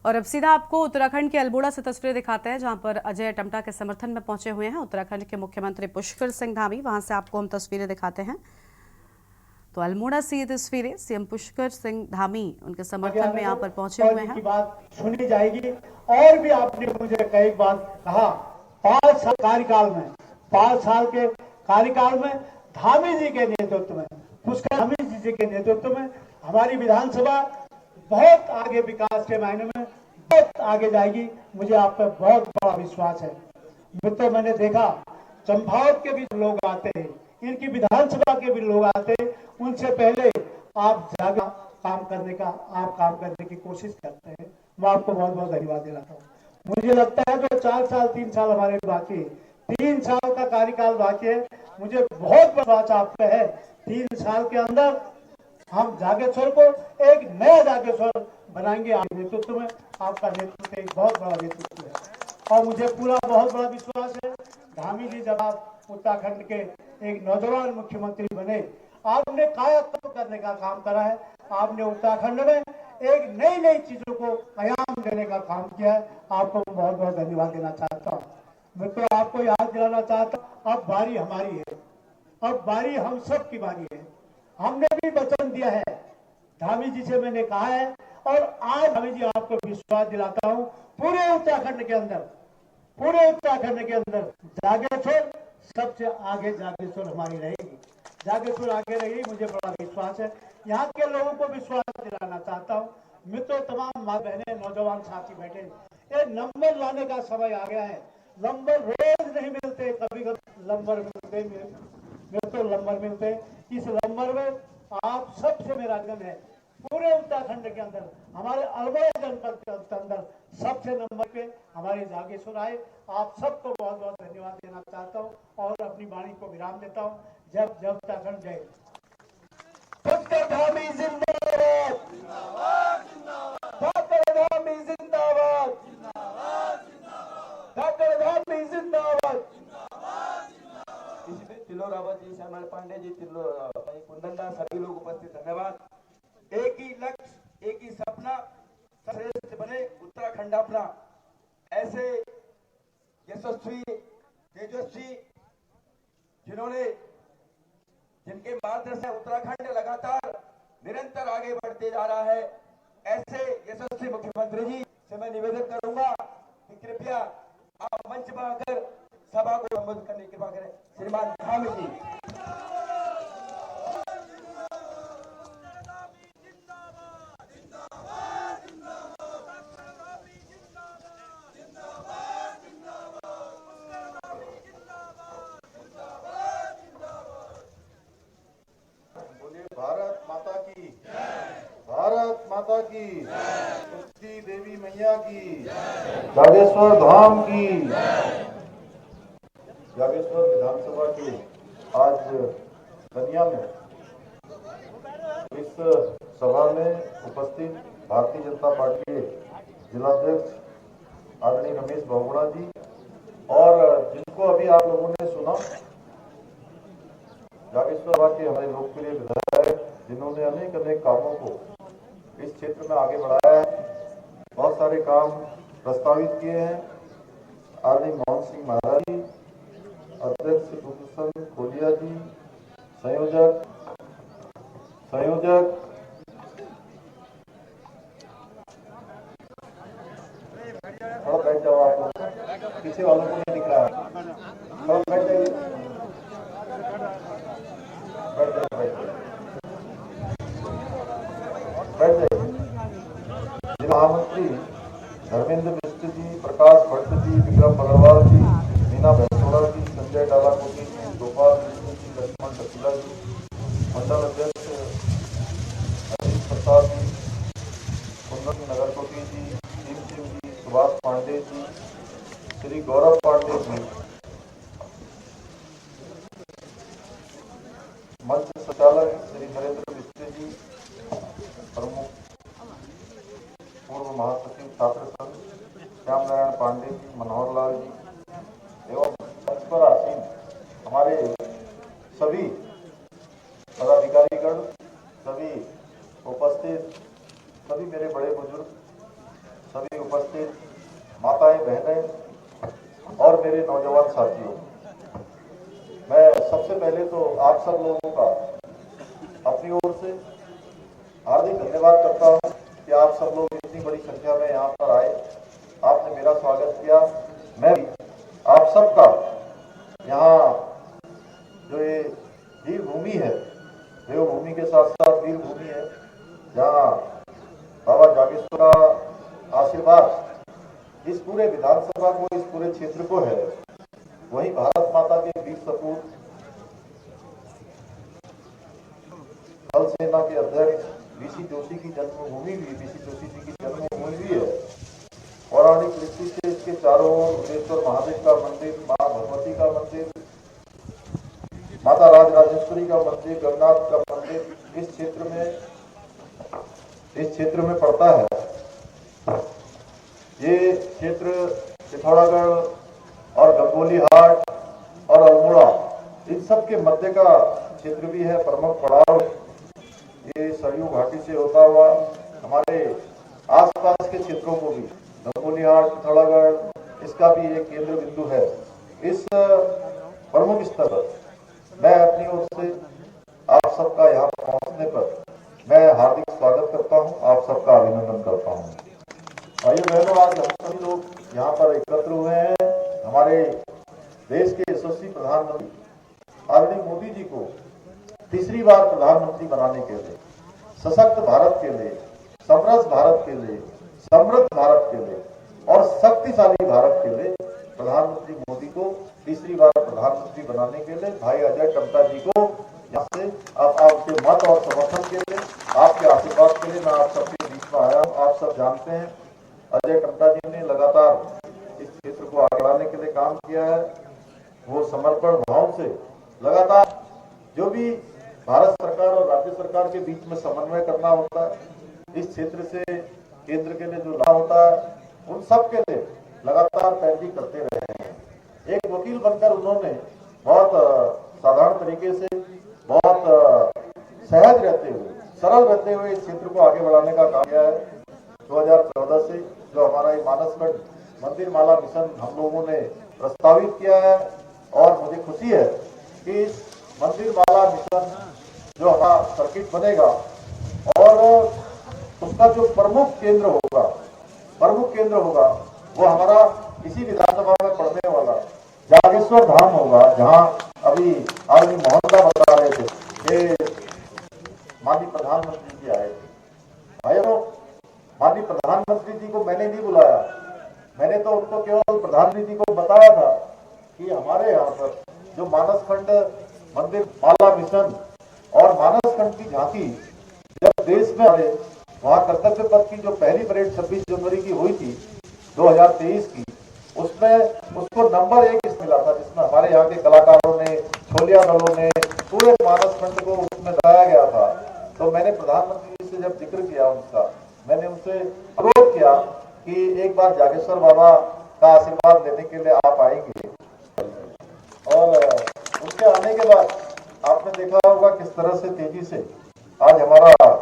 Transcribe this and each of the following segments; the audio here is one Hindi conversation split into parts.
और अब सीधा आपको उत्तराखंड के अल्मोड़ा से तस्वीरें दिखाते हैं, जहां पर अजय टम्टा के समर्थन में पहुंचे हुए हैं उत्तराखंड के मुख्यमंत्री पुष्कर सिंह धामी। वहां से आपको हम तस्वीरें दिखाते हैं। तो अल्मोड़ा से ये तस्वीरें, सीएम पुष्कर सिंह धामी उनके समर्थन में यहाँ पर पहुंचे हुए हैं। बात सुनी जाएगी। और भी आपने मुझे कई बार कहा, 5 साल कार्यकाल में, 5 साल के कार्यकाल में धामी जी के नेतृत्व में, पुष्कर धामी जी के नेतृत्व में हमारी विधानसभा बहुत आगे, विकास के मायने में बहुत आगे जाएगी। मुझे आप पर बहुत बड़ा विश्वास है। मित्रों, मैंने देखा चंपावत के भी लोग आते हैं, इनकी विधानसभा के भी लोग आते हैं। उनसे पहले आप जाकर काम करने की कोशिश करते हैं। मैं आपको बहुत बहुत धन्यवाद देना चाहता हूँ। मुझे लगता है जो 4 साल 3 साल हमारे बाकी है, 3 साल का कार्यकाल बाकी है। मुझे बहुत विश्वास आप पे है, 3 साल के अंदर हम जागेश्वर को एक नया जागेश्वर बनाएंगे। आपके नेतृत्व में, आपका नेतृत्व एक बहुत बड़ा नेतृत्व है और मुझे पूरा बहुत बड़ा विश्वास है। धामी जी, जब आप उत्तराखंड के एक नौजवान मुख्यमंत्री बने, आपने कायाकल्प करने का काम करा है। आपने उत्तराखंड में एक नई नई चीजों को आयाम देने का काम किया है। आपको बहुत बहुत धन्यवाद देना चाहता हूँ। मित्रों, आपको याद दिलाना चाहता हूँ, अब बारी हमारी है, अब बारी हम सब की बारी है। हमने भी वचन दिया है, धामी जी से मैंने कहा है, और आज धामी जी आपको विश्वास दिलाता हूं, पूरे उत्तराखंड के अंदर जागेश्वर सबसे आगे, जागेश्वर हमारी रहेगी, जागेश्वर आगे रहेगी। मुझे बड़ा विश्वास है। यहाँ के लोगों को विश्वास दिलाना चाहता हूँ। मित्रों, तमाम माँ बहने, नौजवान साथी बैठे, ये नंबर लाने का समय आ गया है। नंबर रोज नहीं मिलते, कभी कभी नंबर मिलते, मित्रों नंबर मिलते। इस नंबर में आप सबसे मेरा आग्रह है, पूरे उत्तराखंड के अंदर, हमारे अल्मोड़ा जनपद के अंदर सबसे नंबर पे हमारे जागेश्वर आए। आप सबको बहुत बहुत धन्यवाद देना चाहता हूँ और अपनी वाणी को विराम देता हूँ। जब जब उत्तराखंड जय। पुष्कर धामी जिंदाबाद, पुष्कर धामी जिंदाबाद, पुष्कर धामी जिंदाबाद। तिलो रावत जी, श्यामल पांडे जी, कुंदनदास, सभी लोग उपस्थित, धन्यवाद। एक ही लक्ष्य, एक ही सपना, श्रेष्ठ बने उत्तराखंड अपना। ऐसे यशस्वी, तेजस्वी, जिनके मार्गदर्शन से उत्तराखंड लगातार निरंतर आगे बढ़ते जा रहा है, ऐसे यशस्वी मुख्यमंत्री जी से मैं निवेदन करूंगा कि कृपया आप मंच पर आकर सभा को संबोधित करने की कृपा करें। श्रीमान धामी जी। बोलिए भारत माता की, भारत माता की, तुलसी देवी मैया की, जागेश्वर धाम की। जागेश्वर विधानसभा की आज बनिया में इस सभा में उपस्थित भारतीय जनता पार्टी के जिलाध्यक्ष आदरणीय रमेश बहुगुणा जी, और जिनको अभी आप लोगों ने सुना, जागेश्वर के हमारे लोकप्रिय विधायक, जिन्होंने अनेक अनेक कामों को इस क्षेत्र में आगे बढ़ाया है, बहुत सारे काम प्रस्तावित किए हैं। आदरणीय मोहन सिंह महाराज जी, अध्यक्ष भूषण खोलिया जी, संयोजक थोड़ा बैठ जाओ, आप लोग पीछे वालों को नहीं दिख रहा है, थोड़ा बैठ जाइए, बैठ जाइए। महामंत्री धर्मेंद्र मिश्र जी, प्रकाश भट्ट जी, विक्रम अग्रवाल जी, मीना भैंसोड़ा जी, संजय डालाकोटी जी, गोपाल कृष्ण जी, लक्ष्मण शकीला जी, मंडल अध्यक्ष हरीश प्रसाद जी, कुंदन नगरकोटी जी, भीम सिंह जी, सुभाष पांडे जी, श्री गौरव पांडे जी, मंच संचालक श्री नरेंद्र मिश्र जी, प्रमुख पूर्व महासचिव छात्र संघ श्याम नारायण पांडे जी, मनोहर लाल जी, एवं मंच पर आसीन हमारे सभी पदाधिकारीगण, सभी उपस्थित, सभी मेरे बड़े बुजुर्ग, सभी उपस्थित माताएं, बहनें और मेरे नौजवान साथियों, मैं सबसे पहले तो आप सब लोगों का अपनी ओर से हार्दिक धन्यवाद करता हूं कि आप सब लोग इतनी बड़ी संख्या में यहाँ पर आए, आपने मेरा स्वागत किया। मैं भी आप सबका यहाँ जो ये वीर भूमि है, देवभूमि के साथ साथ वीर भूमि है, जहाँ बाबा जागेश्वर का आशीर्वाद इस पूरे विधानसभा को, इस पूरे क्षेत्र को है, वहीं भारत माता के वीर सपूत थल सेना के अध्यक्ष बीसी जोशी की जन्मभूमि भी, बीसी जोशी जी की जन्मभूमि भी है। पौराणिक दृष्टि से इसके चारों ओर उदेश्वर महादेव का मंदिर, मां भगवती का मंदिर, माता राजराजेश्वरी का मंदिर, गंगनाथ का मंदिर इस क्षेत्र में पड़ता है। ये क्षेत्र पिथौरागढ़ और गंगोली हाट और अल्मोड़ा इन सब के मध्य का क्षेत्र भी है। प्रमुख पड़ाव ये सरयू घाटी से होता हुआ हमारे आसपास के क्षेत्रों को भी, गंगोली हाट, पिथौरागढ़, इसका भी एक केंद्र बिंदु है। इस प्रमुख स्थल पर मैं अपनी ओर से आप सबका यहाँ पहुंचने पर मैं हार्दिक स्वागत करता हूँ, आप सबका अभिनंदन करता हूँ। भाइयों बहनों, आज हम सभी लोग यहाँ पर एकत्र हुए हैं हमारे देश के यशस्वी प्रधानमंत्री आदरणीय मोदी जी को तीसरी बार प्रधानमंत्री बनाने के लिए, सशक्त भारत के लिए, समृद्ध भारत के लिए, समृद्ध भारत के लिए और शक्तिशाली भारत के लिए प्रधानमंत्री मोदी को तीसरी बार प्रधानमंत्री बनाने के लिए भाई अजय टम्टा जी को यहाँ से आपके मत और समर्थन के लिए, आपके आशीर्वाद के लिए मैं आप सबके बीच में आया हूँ। आप सब जानते हैं अजय टम्टा जी ने लगातार इस क्षेत्र को आगे बढ़ाने के लिए काम किया है। वो समर्पण भाव से लगातार जो भी भारत सरकार और राज्य सरकार के बीच में समन्वय करना होता है, इस क्षेत्र से केंद्र के लिए जो लाभ होता है, उन सब के लिए लगातार पैरवी करते रहे हैं। एक वकील बनकर उन्होंने बहुत साधारण तरीके से, बहुत सहज रहते हुए, सरल रहते हुए इस क्षेत्र को आगे बढ़ाने का काम किया है। 2014 से जो हमारा ये मानसखंड मंदिर माला मिशन हम लोगों ने प्रस्तावित किया है और मुझे खुशी है कि इस मंदिर माला मिशन जो हमारा सर्किट बनेगा और उसका जो प्रमुख केंद्र होगा वो हमारा इसी विधानसभा में पड़ने वाला जागेश्वर धाम होगा, जहां अभी आदमी मोहन बता रहे थे कि माननीय प्रधानमंत्री जी आए थे। भाइयों, माननीय प्रधानमंत्री जी को मैंने नहीं बुलाया, मैंने तो उनको केवल प्रधानमंत्री जी को बताया था कि हमारे यहाँ पर जो मानसखंड मंदिर माला मिशन और मानसखंड की झांकी जब देश में आए, वहाँ कर्तव्य पथ की जो पहली परेड 26 जनवरी की हुई थी 2023 की, उसमें उसको नंबर 1 मिला था, जिसमें हमारे यहाँ के कलाकारों ने, छोलिया दलों ने पूरे मानसखंड को उसमें दर्शाया गया था। तो मैंने प्रधानमंत्री जी से जब जिक्र किया उनका, मैंने उनसे अनुरोध किया कि एक बार जागेश्वर बाबा का आशीर्वाद लेने के लिए आप आएंगे। और उसके आने के बाद आपने देखा होगा किस तरह से तेजी से आज हमारा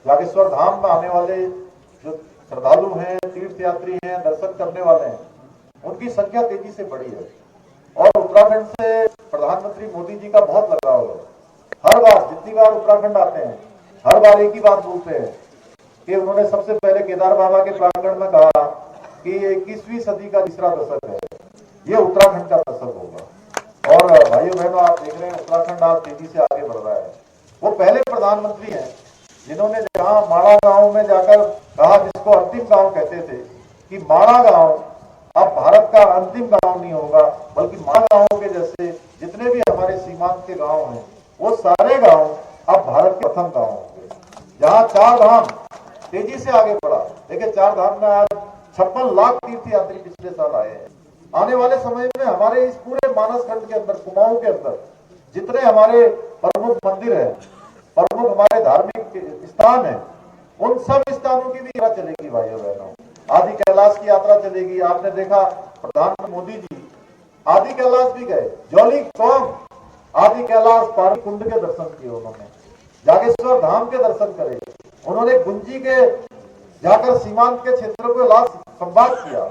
जागेश्वर धाम में आने वाले जो श्रद्धालु हैं, तीर्थयात्री हैं, दर्शन करने वाले हैं, उनकी संख्या तेजी से बढ़ी है। और उत्तराखंड से प्रधानमंत्री मोदी जी का बहुत लगाव है। हर बार जितनी बार उत्तराखंड आते हैं, हर बार एक ही बात बोलते हैं कि उन्होंने सबसे पहले केदार बाबा के प्रांगण में कहा कि 21वीं सदी का तीसरा दशक है, ये उत्तराखंड का दशक होगा। और भाइयों बहनों, आप देख रहे हैं उत्तराखंड आज तेजी से आगे बढ़ रहा है। वो पहले प्रधानमंत्री हैं जिन्होंने जहां माड़ा गांव में जाकर कहा, जिसको अंतिम गांव कहते थे, कि माड़ा गांव अब भारत का अंतिम गांव नहीं होगा, बल्कि माड़ा गांव के जैसे जितने भी हमारे सीमांत के गांव हैं, वो सारे गांव अब भारत के प्रथम गांव होंगे। जहां 4 धाम तेजी से आगे बढ़ा, देखिए 4 धाम में आज 56 लाख तीर्थयात्री पिछले साल आए हैं। आने वाले समय में हमारे इस पूरे मानसखंड के अंदर, कुमाऊं के अंदर जितने हमारे प्रमुख मंदिर हैं, प्रमुख हमारे धार्मिक स्थान हैं, उन सब स्थानों की भी यात्रा चलेगी भाइयों बहनों। आदि कैलाश की यात्रा चलेगी। आपने देखा प्रधानमंत्री मोदी जी आदि कैलाश भी गए, जौली कौम आदि कैलाश पानी कुंड के दर्शन किए, उन्होंने जागेश्वर धाम के दर्शन करे, उन्होंने गुंजी के जाकर सीमांत के क्षेत्रों को लाभ संवाद किया।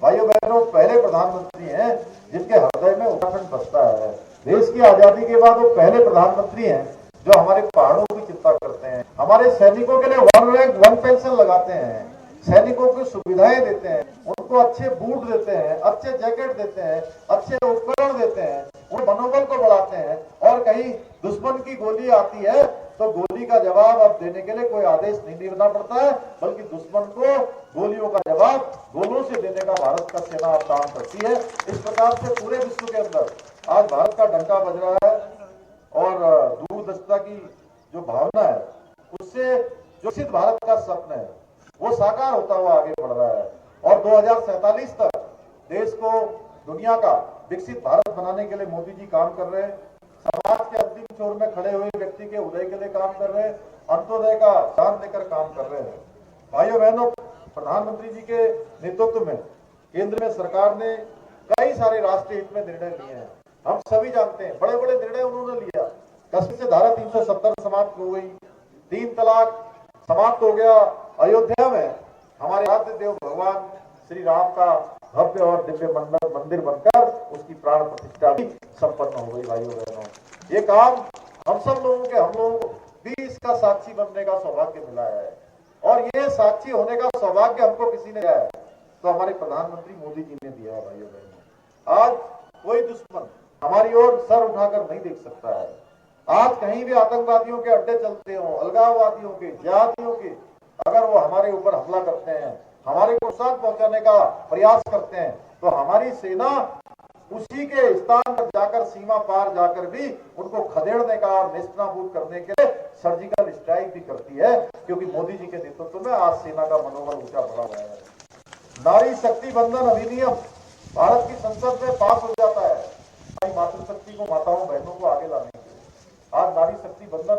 भाइयों बहनों, पहले प्रधानमंत्री हैं जिनके हृदय में उत्तराखंड बसता है। देश की आजादी के बाद वो पहले प्रधानमंत्री हैं जो हमारे पहाड़ों की चिंता करते हैं, हमारे सैनिकों के लिए 1 रैंक 1 पेंशन लगाते हैं, सैनिकों को सुविधाएं देते हैं, उनको अच्छे बूट देते हैं, अच्छे जैकेट देते हैं, अच्छे उपकरण देते हैं, उन मनोबल को बढ़ाते हैं। और कहीं दुश्मन की गोली आती है तो गोली का जवाब अब देने के लिए कोई आदेश नहीं देना पड़ता है, बल्कि दुश्मन को गोलियों का जवाब गोलों से देने का भारत का सेना अब काम करती है। इस प्रकार से पूरे विश्व के अंदर आज भारत का डंका बज रहा है और दूरदर्शिता की जो भावना है उससे जो सिद्ध भारत का स्वप्न है वो साकार होता हुआ आगे बढ़ रहा है। और 2047 तक देश को दुनिया का विकसित भारत बनाने के लिए मोदी जी काम कर रहे हैं। समाज के अंतिम छोर में खड़े हुए व्यक्ति के उदय के लिए काम कर रहे हैं, अंत्योदय का दान देकर काम कर रहे हैं। भाइयों बहनों, प्रधानमंत्री जी के नेतृत्व में केंद्र में सरकार ने कई सारे राष्ट्रीय हित में निर्णय लिए हैं। हम सभी जानते हैं बड़े बड़े निर्णय उन्होंने लिया। कश्मीर से धारा 370 समाप्त हो गई, 3 तलाक समाप्त हो गया। अयोध्या में हमारे आद्य देव भगवान श्री राम का भव्य और दिव्य मंदिर बनकर उसकी प्राण प्रतिष्ठा भी संपन्न हो गई। भाइयों बहनों, ये काम हम लोगों को भी इसका साक्षी बनने का सौभाग्य मिला है और ये साक्षी होने का सौभाग्य हमको किसी ने दिया है तो हमारे प्रधानमंत्री मोदी जी ने दिया है। भाइयों बहनों, आज कोई दुश्मन हमारी ओर सर उठाकर नहीं देख सकता है। आज कहीं भी आतंकवादियों के अड्डे चलते हो, अलगाववादियों के, जिहादियों के, अगर वो हमारे ऊपर हमला करते हैं, हमारे को नुकसान पहुंचाने का प्रयास करते हैं तो हमारी सेना उसी के स्थान पर जाकर सीमा पार जाकर भी उनको खदेड़ने का और नेस्तनाबूद करने के लिए सर्जिकल स्ट्राइक भी करती है, क्योंकि मोदी जी के नेतृत्व में आज सेना का मनोबल ऊंचा बढ़ा हुआ है। नारी शक्ति बंधन अधिनियम भारत की संसद में पास हो जाता है मातृशक्ति को, माताओं बहनों को आगे लाने के लिए। आज नारी शक्ति बंधन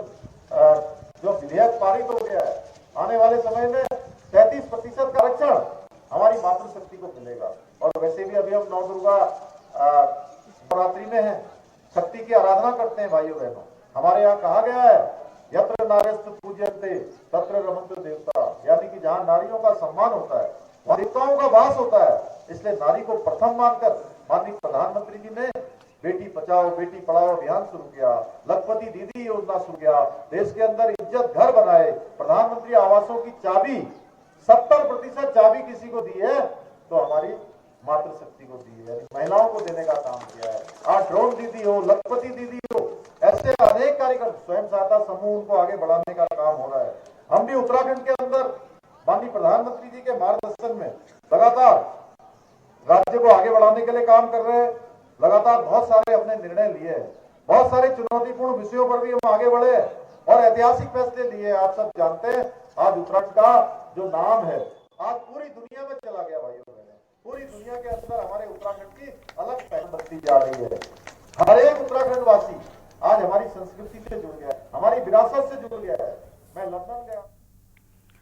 जो विधेयक पारित हो गया है, आने वाले समय में 33% का आरक्षण हमारी मातृशक्ति को मिलेगा। और वैसे भी अभी हम नवदुर्गा नवरात्रि में है, शक्ति की आराधना करते हैं। भाइयों बहनों, हमारे यहाँ कहा गया है यत्र नार्यस्तु पूज्यन्ते तत्र रमन्ते देवता, यानी कि जहाँ नारियों का सम्मान होता है वहाँ देवताओं का वास होता है। इसलिए नारी को प्रथम मानकर माननीय प्रधानमंत्री जी ने बेटी बचाओ बेटी पढ़ाओ अभियान शुरू किया, लखपति दीदी योजना शुरू किया, देश के अंदर इज्जत घर बनाए, प्रधानमंत्री आवासों की चाबी 70% चाबी किसी को दी है तो हमारी मातृशक्ति को दी है, यानी महिलाओं को देने का काम किया है। आज ड्रोन दीदी हो, लखपति दीदी हो, ऐसे अनेक कार्यक्रम, स्वयं सहायता समूह उनको आगे बढ़ाने का काम हो रहा है। हम भी उत्तराखंड के अंदर माननीय प्रधानमंत्री जी के मार्गदर्शन में लगातार राज्य को आगे बढ़ाने के लिए काम कर रहे हैं। लगातार बहुत सारे हमने निर्णय लिए हैं, बहुत सारे चुनौतीपूर्ण विषयों पर भी हम आगे बढ़े और ऐतिहासिक फैसले लिए। आप सब जानते हैं आज उत्तराखंड का जो नाम है आज पूरी दुनिया में चला गया। भाइयों बहनों, पूरी दुनिया के अंदर हमारे उत्तराखंड की अलग पहचान बनती जा रही है। हर एक उत्तराखंड वासी आज हमारी संस्कृति से जुड़ गया है, हमारी विरासत से जुड़ गया है। मैं लंदन गया।